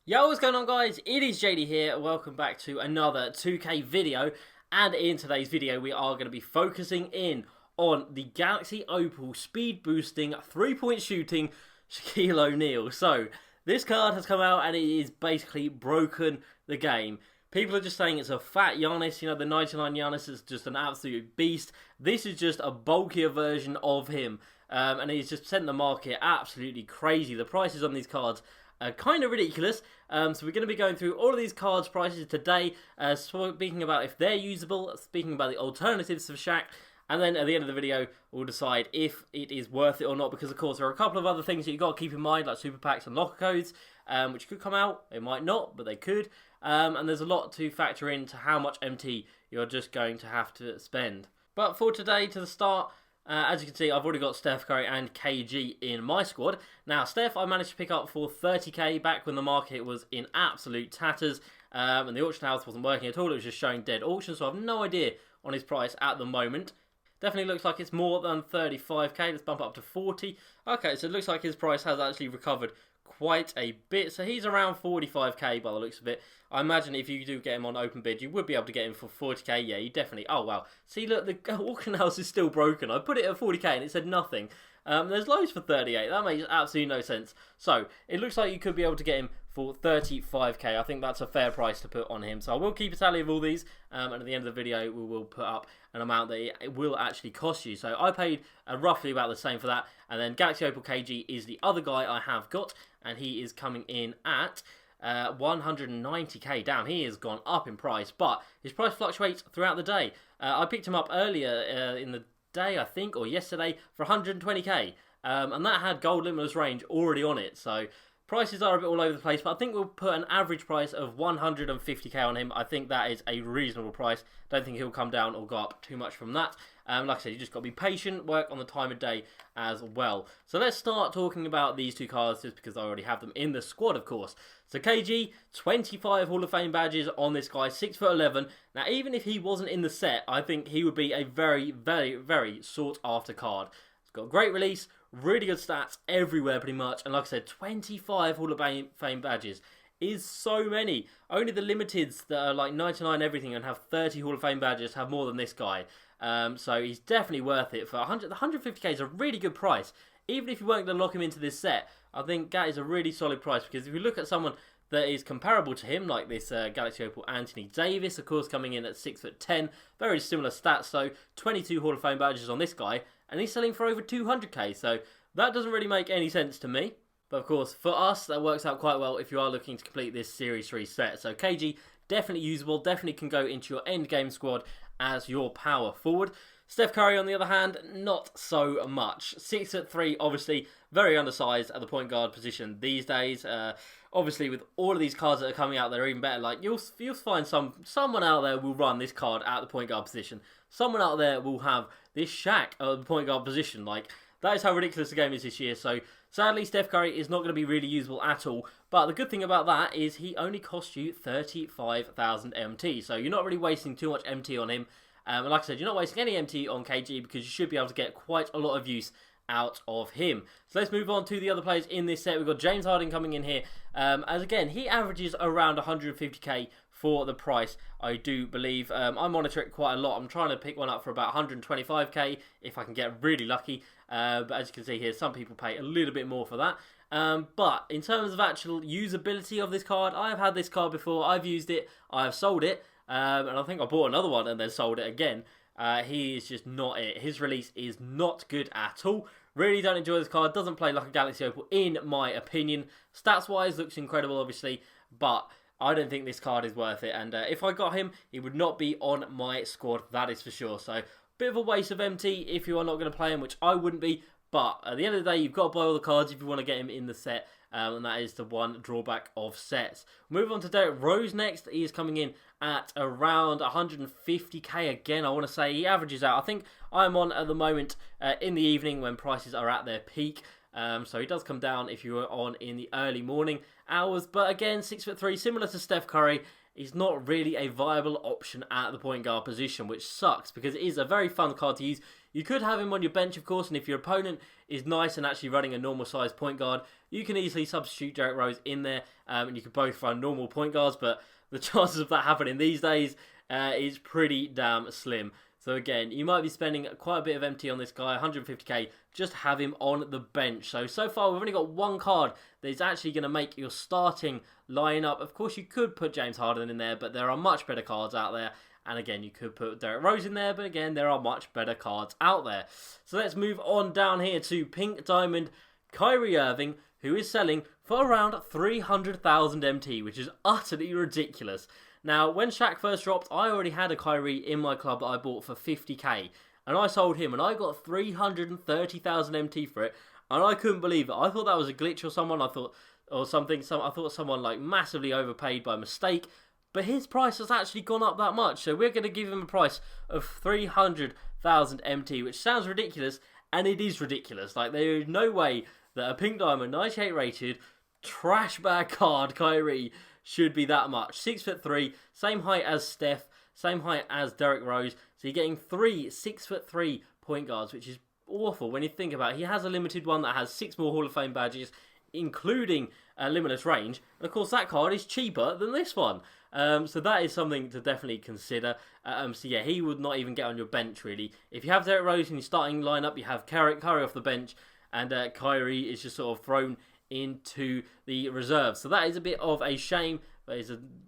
Yo, what's going on guys? It is JD here. Welcome back to another 2K video. And in today's video we are going to be focusing in on the Galaxy Opal speed boosting 3-point shooting Shaquille O'Neal. So this card has come out and it is basically broken the game. People are just saying it's a fat Giannis. You know, the 99 Giannis is just an absolute beast. This is just a bulkier version of him. And he's just sent the market absolutely crazy. The prices on these cards are kind of ridiculous. So we're going to be going through all of these cards' prices today, speaking about if they're usable, speaking about the alternatives for Shaq, and then at the end of the video, we'll decide if it is worth it or not, because of course there are a couple of other things that you've got to keep in mind, like super packs and locker codes, which could come out, they might not, but they could, and there's a lot to factor into how much MT you're just going to have to spend. But for today, to the start, as you can see, I've already got Steph Curry and KG in my squad. Now, Steph I managed to pick up for 30k back when the market was in absolute tatters, and the auction house wasn't working at all. It was just showing dead auction, so I have no idea on his price at the moment. Definitely looks like it's more than 35k. Let's bump up to 40. Okay, so it looks like his price has actually recovered quite a bit. So he's around 45k by the looks of it. I imagine if you do get him on open bid, you would be able to get him for 40k. Yeah, you definitely... Oh, wow. See, look, the auction house is still broken. I put it at 40k and it said nothing. There's loads for 38. That makes absolutely no sense. So, it looks like you could be able to get him for 35k. I think that's a fair price to put on him. So I will keep a tally of all these. And at the end of the video, we will put up an amount that it will actually cost you. So I paid roughly about the same for that. And then Galaxy Opal KG is the other guy I have got. And he is coming in at 190k. Damn, he has gone up in price. But his price fluctuates throughout the day. I picked him up earlier in the day, I think, or yesterday, for 120k. And that had gold limitless range already on it. So prices are a bit all over the place, but I think we'll put an average price of 150k on him. I think that is a reasonable price. Don't think he'll come down or go up too much from that. Like I said, you just got to be patient, work on the time of day as well. So let's start talking about these two cards, just because I already have them in the squad, of course. So KG, 25 Hall of Fame badges on this guy, 6'11". Now, even if he wasn't in the set, I think he would be a very, very, very sought after card. He's got a great release, really good stats everywhere pretty much. And like I said, 25 Hall of Fame badges is so many. Only the limiteds that are like 99 everything and have 30 Hall of Fame badges have more than this guy. So he's definitely worth it. For 150k is a really good price. Even if you weren't going to lock him into this set, I think that is a really solid price. Because if you look at someone that is comparable to him, like this Galaxy Opal Anthony Davis, of course, coming in at 6'10", very similar stats. So 22 Hall of Fame badges on this guy, and he's selling for over 200k. So that doesn't really make any sense to me. But of course, for us, that works out quite well if you are looking to complete this Series 3 set. So KG, definitely usable, definitely can go into your end game squad as your power forward. Steph Curry, on the other hand, not so much. 6'3", obviously very undersized at the point guard position these days. Obviously, with all of these cards that are coming out, they're even better. Like you'll find someone out there will run this card at the point guard position. Someone out there will have this Shaq at the point guard position. Like that is how ridiculous the game is this year. So sadly, Steph Curry is not going to be really usable at all. But the good thing about that is he only costs you 35,000 MT. So you're not really wasting too much MT on him. And like I said, you're not wasting any MT on KG because you should be able to get quite a lot of use out of him. So let's move on to the other players in this set. We've got James Harden coming in here. As again, he averages around 150k for the price, I do believe. I monitor it quite a lot. I'm trying to pick one up for about 125k if I can get really lucky. But as you can see here, some people pay a little bit more for that. But in terms of actual usability of this card, I have had this card before. I've used it. I have sold it. And I think I bought another one and then sold it again. He is just not it. His release is not good at all. Really don't enjoy this card. Doesn't play like a Galaxy Opal in my opinion. Stats wise looks incredible obviously. But I don't think this card is worth it. And if I got him, he would not be on my squad. That is for sure. So bit of a waste of MT if you are not going to play him, which I wouldn't be. But at the end of the day, you've got to buy all the cards if you want to get him in the set. And that is the one drawback of sets. Move on to Derrick Rose next. He is coming in at around 150k again, I want to say. He averages out. I think I'm on at the moment in the evening when prices are at their peak. So he does come down if you are on in the early morning hours. But again, 6'3", similar to Steph Curry. He's not really a viable option at the point guard position, which sucks because it is a very fun card to use. You could have him on your bench, of course, and if your opponent is nice and actually running a normal size point guard, you can easily substitute Derrick Rose in there, and you could both run normal point guards, but the chances of that happening these days is pretty damn slim. So again, you might be spending quite a bit of MT on this guy, 150k, just have him on the bench. So far we've only got one card that is actually going to make your starting lineup. Of course, you could put James Harden in there, but there are much better cards out there. And again, you could put Derrick Rose in there, but again, there are much better cards out there. So let's move on down here to Pink Diamond Kyrie Irving, who is selling for around 300,000 MT, which is utterly ridiculous. Now, when Shaq first dropped, I already had a Kyrie in my club that I bought for 50k. And I sold him, and I got 330,000 MT for it. And I couldn't believe it. I thought that was a glitch or someone. I thought someone like massively overpaid by mistake. But his price has actually gone up that much. So we're going to give him a price of 300,000 MT, which sounds ridiculous. And it is ridiculous. Like, there is no way that a Pink Diamond 98 rated trash bag card Kyrie should be that much. 6'3", same height as Steph, same height as Derrick Rose. So you're getting 3 6'3" point guards, which is awful when you think about it. He has a limited one that has 6 more Hall of Fame badges, including limitless range. And of course, that card is cheaper than this one. So that is something to definitely consider. So yeah, he would not even get on your bench, really. If you have Derrick Rose in your starting lineup, you have Curry off the bench, and Kyrie is just sort of thrown into the reserves. So that is a bit of a shame, but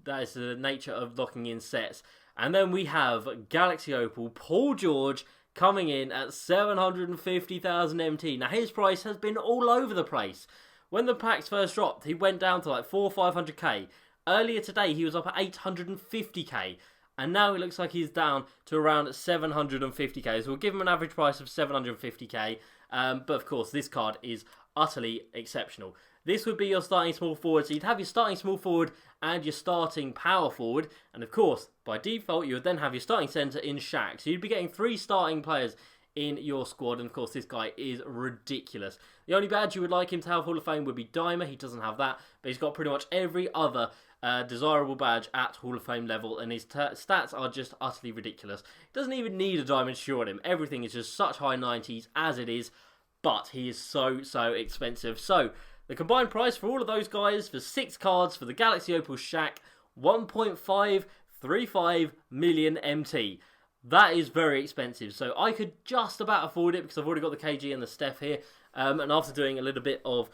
that is the nature of locking in sets. And then we have Galaxy Opal Paul George coming in at 750,000 MT. Now his price has been all over the place. When the packs first dropped, he went down to like 500k. Earlier today, he was up at 850k. And now it looks like he's down to around 750k. So we'll give him an average price of 750k. But of course, this card is utterly exceptional. This would be your starting small forward. So you'd have your starting small forward and your starting power forward. And of course, by default, you would then have your starting centre in Shaq. So you'd be getting 3 starting players in your squad. And of course, this guy is ridiculous. The only badge you would like him to have Hall of Fame would be Dimer. He doesn't have that. But he's got pretty much every other desirable badge at Hall of Fame level, and his stats are just utterly ridiculous. He doesn't even need a diamond shoe on him. Everything is just such high 90s as it is, but he is so expensive. So the combined price for all of those guys for 6 cards for the Galaxy Opal Shaq, 1.535 million MT. That is very expensive. So I could just about afford it because I've already got the KG and the Steph here. And after doing a little bit of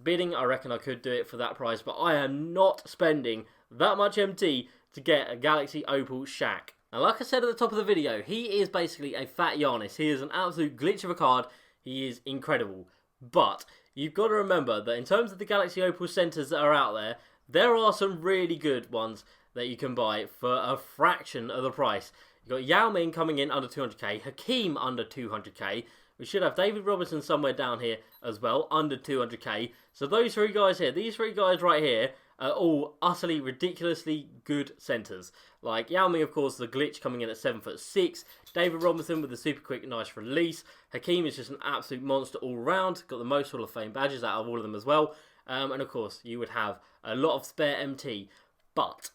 bidding, I reckon I could do it for that price. But I am not spending that much MT to get a Galaxy Opal Shaq. Now, like I said at the top of the video, he is basically a fat Giannis. He is an absolute glitch of a card. He is incredible. But you've got to remember that in terms of the Galaxy Opal centres that are out there, there are some really good ones that you can buy for a fraction of the price. You've got Yao Ming coming in under 200k, Hakim under 200k. We should have David Robinson somewhere down here as well, under 200k. So those 3 guys here, these 3 guys right here, are all utterly ridiculously good centres. Like Yao Ming, of course, the glitch coming in at 7'6". David Robinson with the super quick, nice release. Hakim is just an absolute monster all round. Got the most Hall of Fame badges out of all of them as well. And of course, you would have a lot of spare MT. But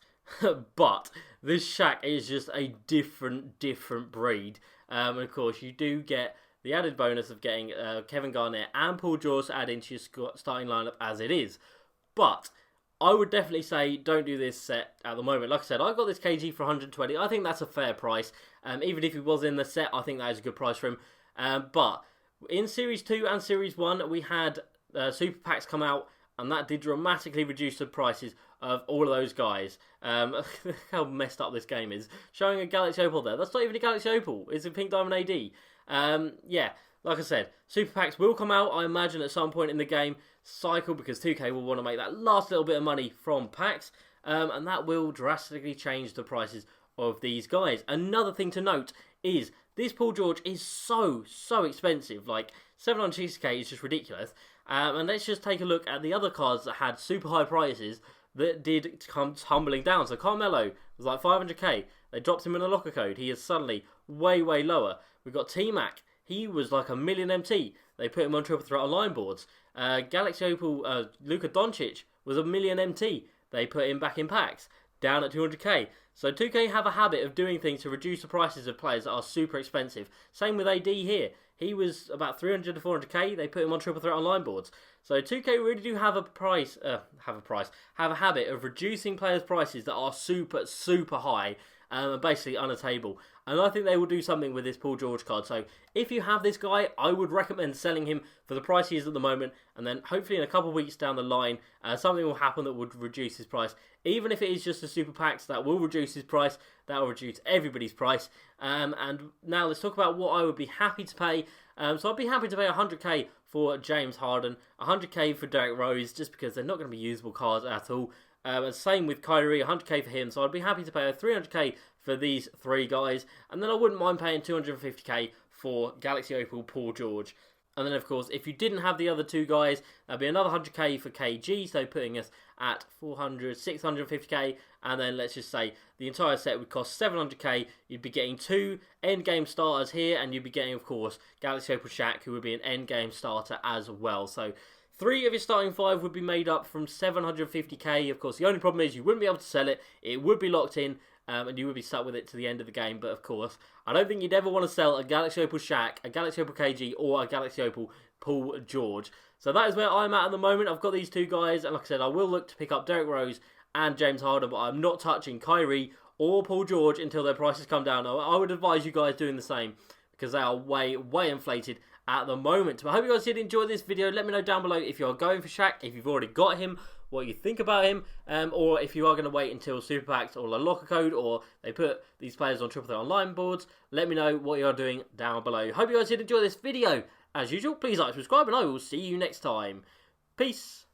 this Shaq is just a different breed. And of course, you do get the added bonus of getting Kevin Garnett and Paul George to add into your starting lineup as it is. But I would definitely say don't do this set at the moment. Like I said, I got this KG for 120. I think that's a fair price. Even if he was in the set, I think that is a good price for him. But in Series 2 and Series 1, we had Super Packs come out, and that did dramatically reduce the prices of all of those guys. How messed up this game is. Showing a Galaxy Opal there. That's not even a Galaxy Opal. It's a Pink Diamond AD. Yeah, like I said, Super Packs will come out, I imagine, at some point in the game cycle, because 2K will want to make that last little bit of money from packs, and that will drastically change the prices of these guys. Another thing to note is this Paul George is so expensive. Like 760k is just ridiculous. And let's just take a look at the other cards that had super high prices that did come tumbling down. So Carmelo was like 500k. They dropped him in a locker code. He is suddenly way lower. We've got T-Mac. He was like a million MT. They put him on triple threat online boards. Galaxy Opal Luka Doncic was a million MT. They put him back in packs. down at 200k. So 2K have a habit of doing things to reduce the prices of players that are super expensive. Same with AD here. He was about 300 to 400k. They put him on Triple Threat Online boards. So 2K really do have a habit of reducing players' prices that are super high and basically unattainable. And I think they will do something with this Paul George card. So if you have this guy, I would recommend selling him for the price he is at the moment. And then hopefully in a couple of weeks down the line, something will happen that would reduce his price. Even if it is just a super packs, that will reduce his price. That will reduce everybody's price. And now let's talk about what I would be happy to pay. So I'd be happy to pay 100k for James Harden, 100k for Derrick Rose, just because they're not going to be usable cards at all. And same with Kyrie, 100k for him. So I'd be happy to pay 300k for these three guys. And then I wouldn't mind paying 250k for Galaxy Opal Paul George. And then, of course, if you didn't have the other two guys, that'd be another 100k for KG, so putting us at 650k. And then let's just say the entire set would cost 700k. You'd be getting two endgame starters here, and you'd be getting, of course, Galaxy Opal Shaq, who would be an endgame starter as well. So 3 of your starting 5 would be made up from 750k. Of course, the only problem is you wouldn't be able to sell it. It would be locked in. And you would be stuck with it to the end of the game. But of course, I don't think you'd ever want to sell a Galaxy Opal Shaq, a Galaxy Opal KG, or a Galaxy Opal Paul George. So that is where I'm at the moment. I've got these two guys, and like I said, I will look to pick up Derrick Rose and James Harden, but I'm not touching Kyrie or Paul George until their prices come down. I would advise you guys doing the same, because they are way inflated at the moment. But I hope you guys did enjoy this video. Let me know down below if you're going for Shaq, if you've already got him, what you think about him, or if you are going to wait until Super Packs or a locker code, or they put these players on Triple Threat Online boards. Let me know what you're doing down below. Hope you guys did enjoy this video. As usual, please like, subscribe, and I will see you next time. Peace.